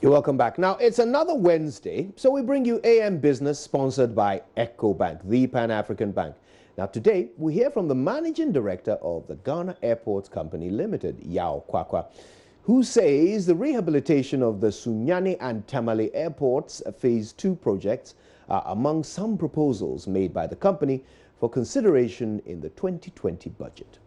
You're welcome back. Now, it's another Wednesday, so we bring you AM Business, sponsored by EcoBank, the Pan-African Bank. Now, today, we hear from the Managing Director of the Ghana Airports Company Limited, Yao Kwakwa, who says the rehabilitation of the Sunyani and Tamale Airports Phase 2 projects are among some proposals made by the company for consideration in the 2020 budget.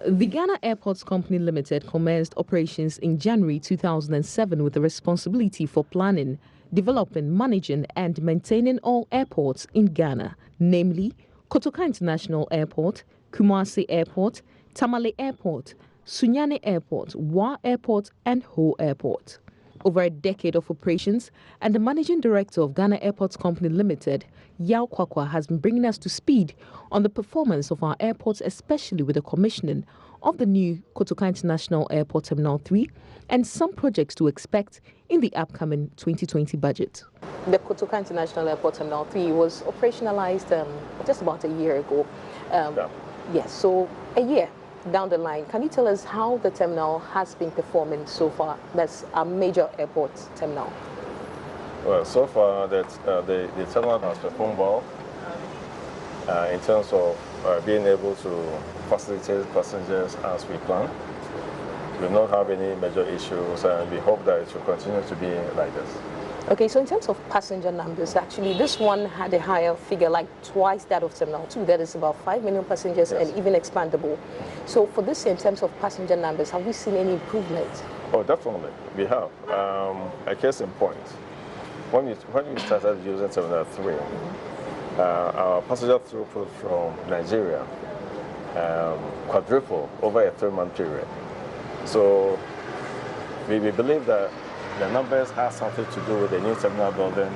The Ghana Airports Company Limited commenced operations in January 2007 with the responsibility for planning, developing, managing and maintaining all airports in Ghana, namely Kotoka International Airport, Kumasi Airport, Tamale Airport, Sunyani Airport, Wa Airport and Ho Airport. Over a decade of operations, and the Managing Director of Ghana Airports Company Limited, Yao Kwakwa, has been bringing us to speed on the performance of our airports, especially with the commissioning of the new Kotoka International Airport Terminal 3 and some projects to expect in the upcoming 2020 budget. The Kotoka International Airport Terminal 3 was operationalized just about a year ago. Yes, so a year down the line, can you tell us how the terminal has been performing so far? That's a major airport terminal. Well, so far the terminal has performed well in terms of being able to facilitate passengers as we plan. We do not have any major issues, and we hope that it will continue to be like this. Okay, so in terms of passenger numbers, actually this one had a higher figure, like twice that of Terminal 2. That is about 5 million passengers, yes, and even expandable. So for this year, in terms of passenger numbers, have we seen any improvement? Oh, definitely, we have. A case in point, when we started using Terminal 3, our passenger throughput from Nigeria quadrupled over a 3-month period. So we believe that the numbers have something to do with the new terminal building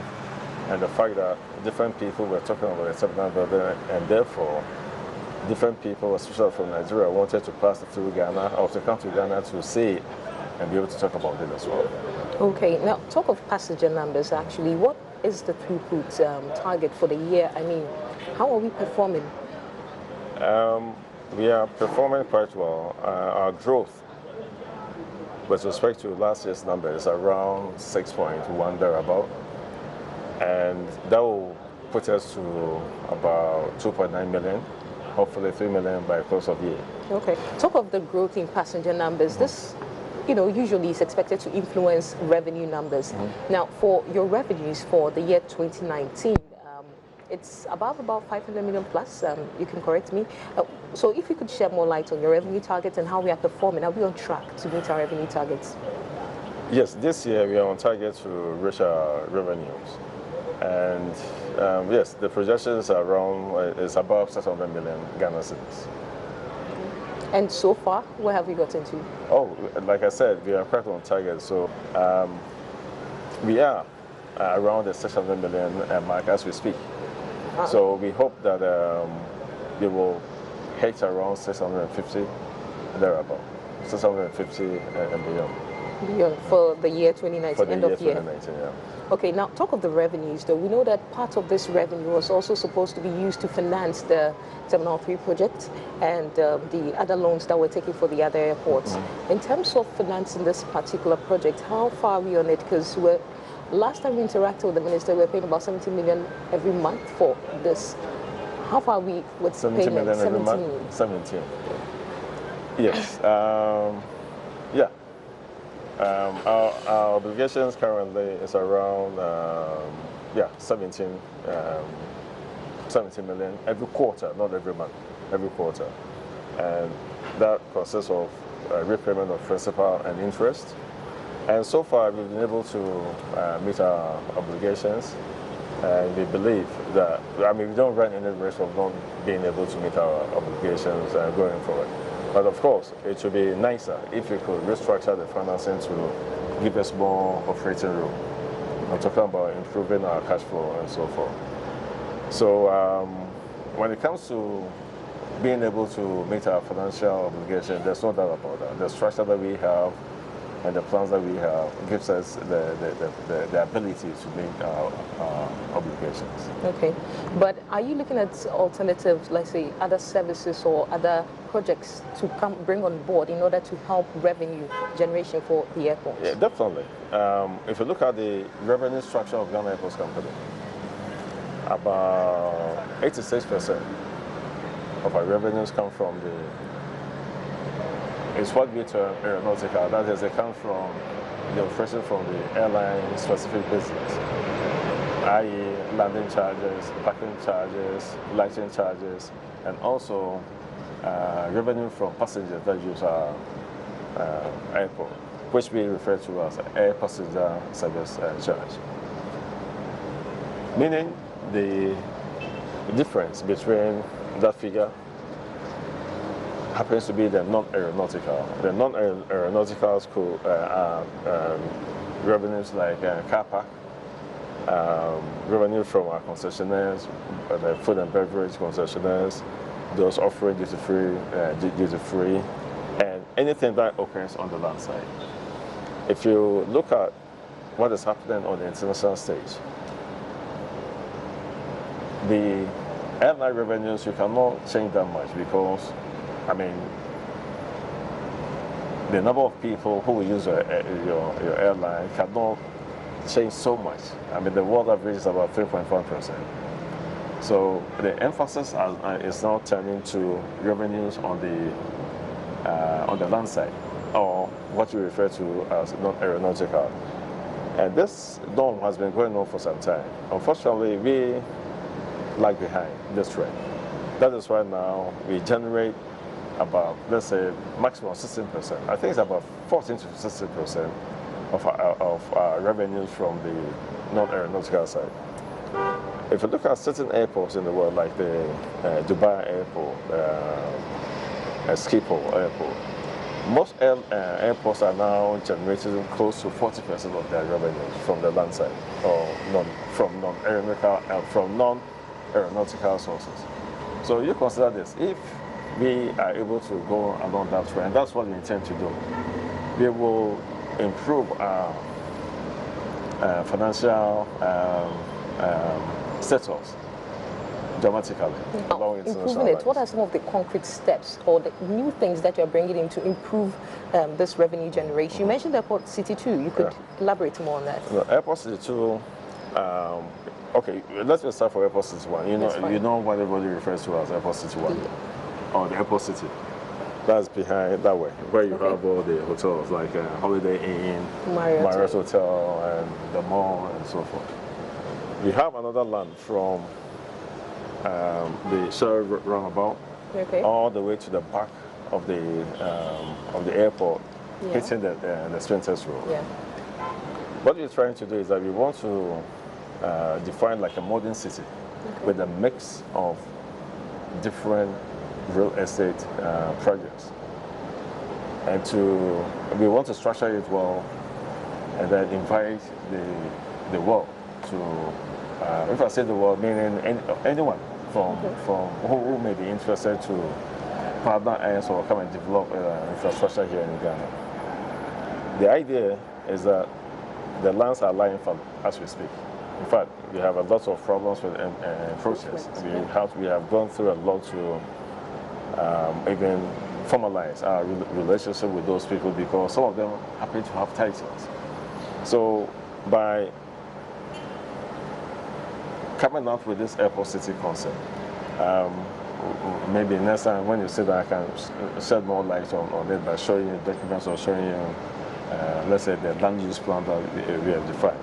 and the fact that different people were talking about the terminal building, and therefore different people, especially from Nigeria, wanted to pass through Ghana or to come to Ghana to see it and be able to talk about it as well. Okay, now talk of passenger numbers actually. What is the throughput target for the year? I mean, how are we performing? We are performing quite well. Our growth with respect to last year's numbers, around 6.1 thereabout, and that will put us to about 2.9 million, hopefully 3 million by close of year. Okay. Talk of the growth in passenger numbers. This, usually is expected to influence revenue numbers. Now, for your revenues for the year 2019, it's about 500 million plus, you can correct me. So if you could share more light on your revenue targets and how we are performing, are we on track to meet our revenue targets? Yes, this year we are on target to reach our revenues. And yes, the projections are around, is above 600 million Ghana cedis. And so far, where have we gotten to? Oh, like I said, we are quite on target. So we are around the 600 million mark as we speak. So we hope that we will hit around 650 thereabout, 650 and beyond. Beyond for the year 2019, for the end year of year. 2019, yeah. Okay, now talk of the revenues though. We know that part of this revenue was also supposed to be used to finance the Terminal 3 project and the other loans that were taken for the other airports. In terms of financing this particular project, how far are we on it? Because last time we interacted with the minister, we were paying about 70 million every month for this. How far are we with 70 payment? million every month? 17. Yes. Yeah. Our obligations currently is around 17 million every quarter, not every month, every quarter. And that consists of repayment of principal and interest. And so far, we've been able to meet our obligations, and we believe that, we don't run any risk of not being able to meet our obligations going forward. But of course, it should be nicer if we could restructure the financing to give us more operating room. I'm talking about improving our cash flow and so forth. So when it comes to being able to meet our financial obligation, there's no doubt about that. The structure that we have and the plans that we have gives us the ability to meet our obligations. Okay, but are you looking at alternatives, let's say other services or other projects to bring on board in order to help revenue generation for the airport? Yeah, definitely. If you look at the revenue structure of Ghana Airports Company, about 86% of our revenues come from it's what we term aeronautical. That is, they come from the operation from the airline specific business, i.e. landing charges, parking charges, lighting charges, and also revenue from passengers that use our airport, which we refer to as air passenger service charge. Meaning the difference between that figure happens to be the non-aeronautical. The non-aeronautical are revenues like car park, revenue from our concessionaires, the food and beverage concessionaires, those offering duty-free, and anything that occurs on the land side. If you look at what is happening on the international stage, the airline revenues, you cannot change that much because, I mean, the number of people who will use your airline cannot change so much. I mean, the world average is about 3.1%. So the emphasis is now turning to revenues on the land side, or what we refer to as non-aeronautical. And this norm has been going on for some time. Unfortunately, we lag behind this trend. That is why now we generate about, let's say, maximum 16%. I think it's about 14 to 16% of our revenues from the non-aeronautical side. If you look at certain airports in the world, like the Dubai airport, Schiphol airport, most airports are now generating close to 40% of their revenues from the land side, or from non-aeronautical sources. So you consider this: if we are able to go along that trend, that's what we intend to do. We will improve our financial status dramatically. Improving it, what are some of the concrete steps or the new things that you're bringing in to improve this revenue generation? You mentioned Airport City 2. You could elaborate more on that. No, Airport City 2, okay, let's just start for Airport City 1. You know what everybody refers to as Airport City 1, or the Airport City. That's behind that way, where you have all the hotels like Holiday Inn, Marriott Hotel, and the mall, and so forth. We have another land from the Shell roundabout all the way to the back of the airport, hitting the Sprinters Road. Yeah. What we're trying to do is that we want to define like a modern city with a mix of different real estate projects, and we want to structure it well, and then invite the world to. If I say the world, meaning anyone from who may be interested to partner us or come and develop infrastructure here in Ghana. The idea is that the lands are lying fallow as we speak. In fact, we have a lot of problems with process. We have gone through a lot to even formalize our relationship with those people, because some of them happen to have titles. So by coming up with this Airport City concept, maybe next time when you sit there, I can shed more light on it by showing you documents or showing you, let's say, the land use plan that we have defined.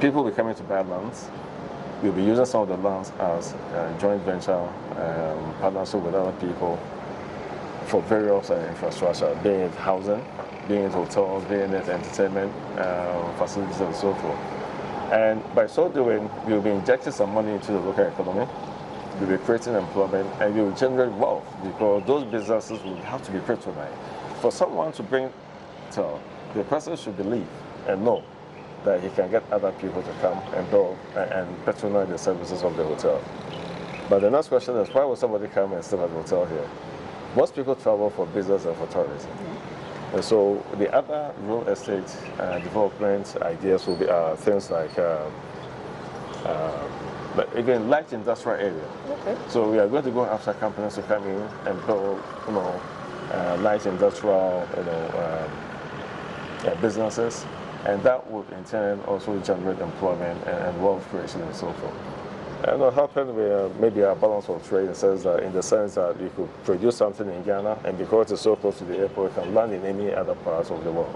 People will be coming to buy lands. We'll be using some of the lands as joint venture partnership with other people for various infrastructure, being it housing, being it hotels, being it entertainment facilities, and so forth. And by so doing, we'll be injecting some money into the local economy, we'll be creating employment, and we will generate wealth, because those businesses will have to be patronized. For someone to bring hotel, the person should believe and know that he can get other people to come and build and patronize the services of the hotel. But the next question is, why would somebody come and stay at the hotel here? Most people travel for business and for tourism. And so the other real estate development ideas will be things like even light industrial area. Okay. So we are going to go after companies to come in and build, light industrial, businesses, and that would in turn also generate employment and wealth creation and so forth. And what happened with maybe a balance of trade in the sense that you could produce something in Ghana, and because it's so close to the airport, it can land in any other parts of the world.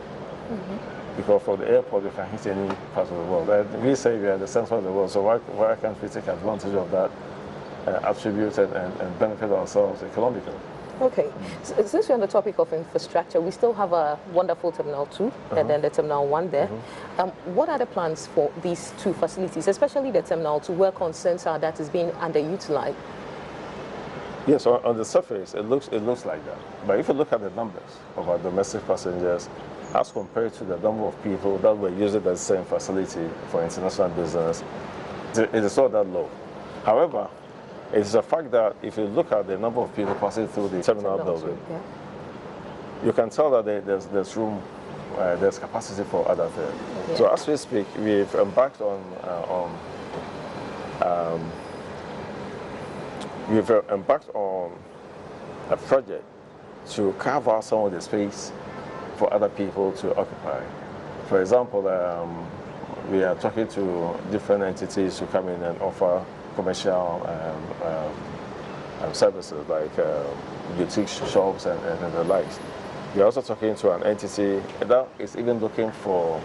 Mm-hmm. Because from the airport, you can hit any part of the world. And we say we are the center of the world, so why can't we take advantage of that attribute and benefit ourselves economically? Okay, so since we're on the topic of infrastructure, we still have a wonderful Terminal 2 and then the Terminal 1 there. What are the plans for these two facilities, especially the Terminal 2, where concerns are that is being underutilized? Yes, on the surface, it looks like that. But if you look at the numbers of our domestic passengers, as compared to the number of people that were using the same facility for international business, it is not that low. However, it's a fact that if you look at the number of people passing through the terminal building, you can tell that there's room, there's capacity for other things. Yeah. So as we speak, we've embarked on a project to carve out some of the space for other people to occupy. For example, we are talking to different entities to come in and offer commercial services like boutique shops and the likes. We're also talking to an entity that is even looking for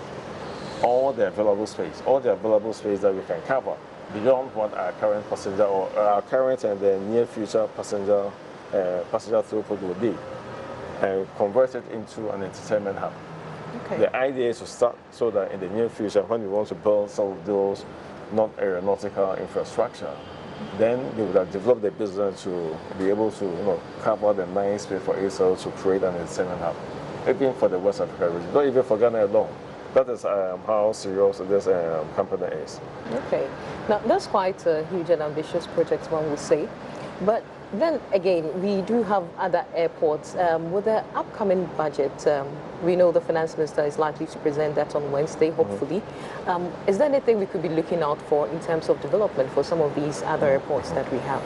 all the available space that we can cover beyond what our current passenger or our current and the near future passenger throughput will be, and convert it into an entertainment hub. Okay. The idea is to start so that in the near future, when we want to build some of those non-aeronautical infrastructure, then we would have developed the business to be able to cover the nice space for itself to create an entertainment hub, even for the West Africa region, not even for Ghana alone. That is how serious this company is. Okay. Now, that's quite a huge and ambitious project, one would say. But then again, we do have other airports. With the upcoming budget, we know the finance minister is likely to present that on Wednesday, hopefully. Is there anything we could be looking out for in terms of development for some of these other airports that we have?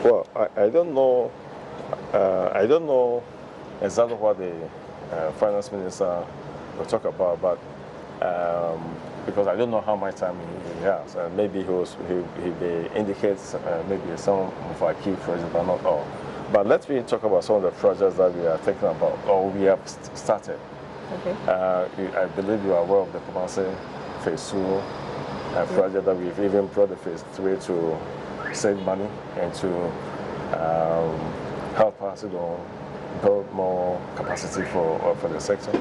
Well, I don't know. I don't know exactly what the finance minister will talk about, but because I don't know how much time he has, and maybe he indicates maybe some of our key projects, but not all. But let me talk about some of the projects that we are thinking about, or we have started. Okay. I believe you are aware of the Kumasi Phase 2 project that we've even brought the Phase 3 to save money and to help us build more capacity for the sector.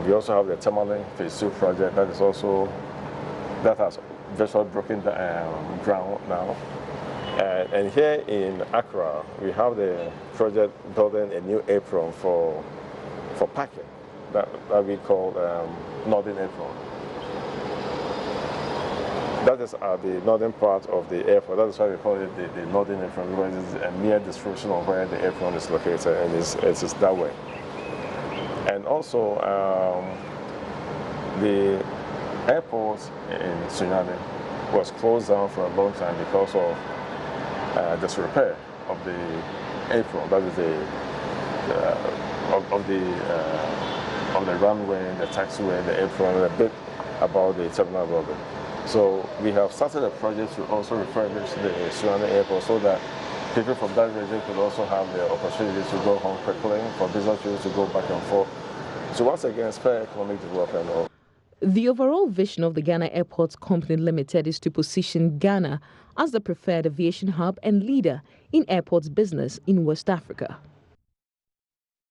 We also have the Tamale Phase 2 project that has virtually broken ground now. And here in Accra, we have the project building a new apron for parking that we call Northern Apron. That is at the northern part of the airport. That is why we call it the Northern Apron, because it's a mere description of where the apron is located, and it's that way. And also, the airport in Sunyani was closed down for a long time because of disrepair of the apron. That is of the runway, the taxiway, the apron, and a bit about the terminal building. So we have started a project to also refurbish the Sunyani airport so that people from that region could also have the opportunity to go home quickly, for business people to go back and forth. So once again, spare economic development. The overall vision of the Ghana Airports Company Limited is to position Ghana as the preferred aviation hub and leader in airports business in West Africa.